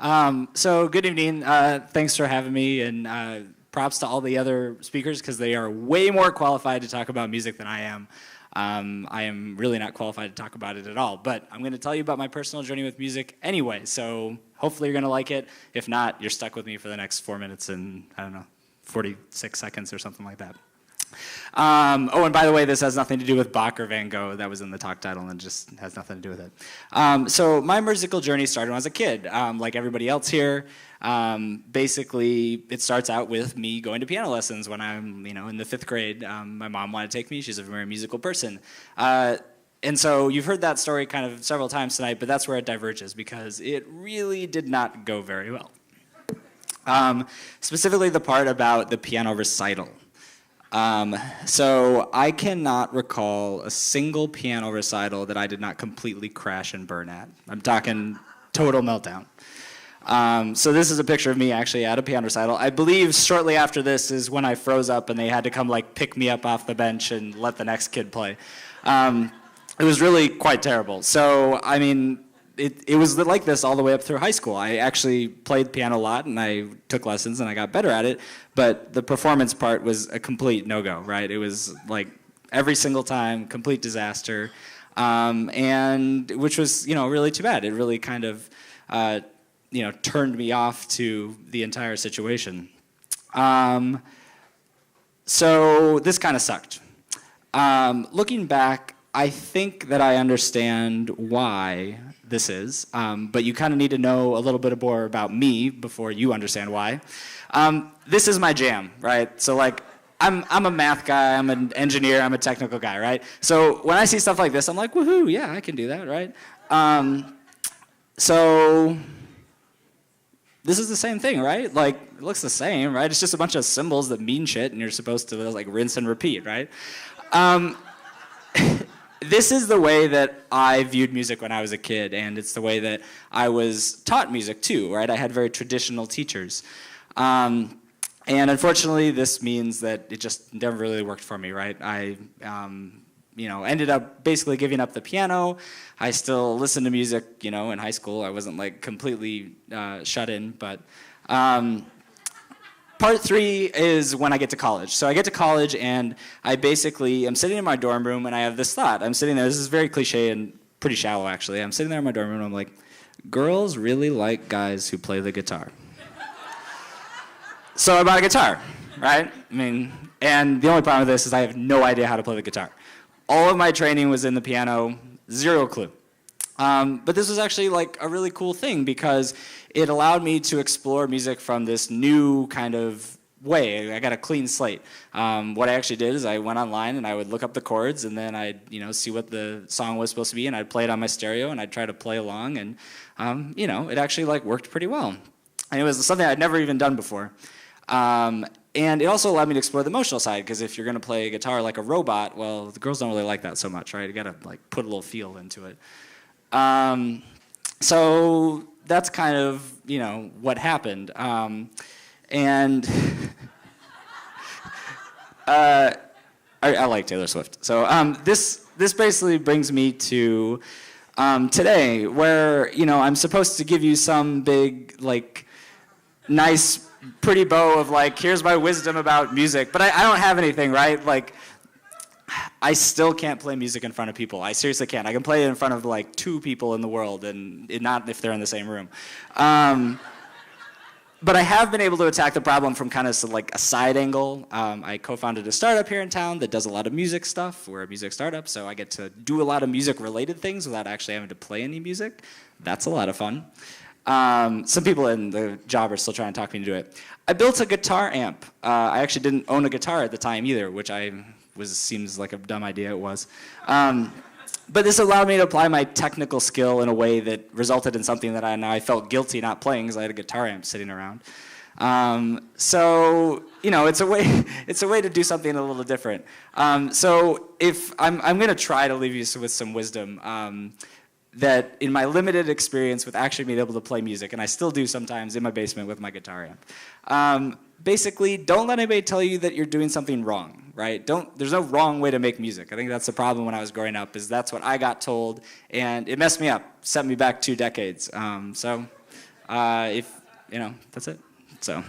So good evening. Thanks for having me, and props to all the other speakers because they are way more qualified to talk about music than I am. I am really not qualified to talk about it at all, but I'm going to tell you about my personal journey with music anyway, so hopefully you're going to like it. If not, you're stuck with me for the next 4 minutes and, I don't know, 46 seconds or something like that. Oh, and by the way, this has nothing to do with Bach or Van Gogh. That was in the talk title and just has nothing to do with it. So my musical journey started when I was a kid, like everybody else here. Basically, it starts out with me going to piano lessons when I'm, in the 5th grade. My mom wanted to take me. She's a very musical person. And so you've heard that story kind of several times tonight, but that's where it diverges because it really did not go very well. Specifically the part about the piano recital. So I cannot recall a single piano recital that I did not completely crash and burn at. I'm talking total meltdown. So this is a picture of me actually at a piano recital. I believe shortly after this is when I froze up and they had to come pick me up off the bench and let the next kid play. It was really quite terrible. So, I mean, it was like this all the way up through high school. I actually played piano a lot and I took lessons and I got better at it, but the performance part was a complete no-go, right? It was like every single time, complete disaster, and which was, really too bad. It really kind of, turned me off to the entire situation. So this kind of sucked. Looking back, I think that I understand why this is, but you kind of need to know a little bit more about me before you understand why. This is my jam, right? So I'm a math guy, I'm an engineer, I'm a technical guy, right? So when I see stuff like this, I'm like, woohoo, yeah, I can do that, right? So this is the same thing, right? It looks the same, right? It's just a bunch of symbols that mean shit, and you're supposed to rinse and repeat, right? This is the way that I viewed music when I was a kid, and it's the way that I was taught music too, right? I had very traditional teachers. And unfortunately, this means that it just never really worked for me, right? I ended up basically giving up the piano. I still listened to music, in high school. I wasn't completely shut in, but part 3 is when I get to college. So I get to college and I basically am sitting in my dorm room and I have this thought. I'm sitting there, this is very cliche and pretty shallow actually. I'm sitting there in my dorm room and I'm like, girls really like guys who play the guitar. So I bought a guitar, right? And the only problem with this is I have no idea how to play the guitar. All of my training was in the piano, zero clue. But this was actually a really cool thing because it allowed me to explore music from this new kind of way. I got a clean slate. What I actually did is I went online and I would look up the chords and then I'd see what the song was supposed to be and I'd play it on my stereo and I'd try to play along and it actually worked pretty well. And it was something I'd never even done before. And it also allowed me to explore the emotional side because if you're going to play a guitar like a robot, well, the girls don't really like that so much, right? You got to put a little feel into it. So that's kind of, what happened. And I like Taylor Swift. So this basically brings me to today where, I'm supposed to give you some big, nice, pretty bow of here's my wisdom about music. But I don't have anything, right? I still can't play music in front of people. I seriously can't. I can play it in front of 2 people in the world, and not if they're in the same room. But I have been able to attack the problem from kind of a side angle. I co-founded a startup here in town that does a lot of music stuff. We're a music startup, so I get to do a lot of music-related things without actually having to play any music. That's a lot of fun. Some people in the job are still trying to talk me into it. I built a guitar amp. I actually didn't own a guitar at the time either, which seems like a dumb idea. It was. But this allowed me to apply my technical skill in a way that resulted in something that I felt guilty not playing because I had a guitar amp sitting around. So it's a way to do something a little different. So if I'm going to try to leave you with some wisdom. That in my limited experience with actually being able to play music, and I still do sometimes in my basement with my guitar amp, basically don't let anybody tell you that you're doing something wrong, right? There's no wrong way to make music. I think that's the problem when I was growing up, is that's what I got told, and it messed me up, set me back 2 decades. So If, that's it. So.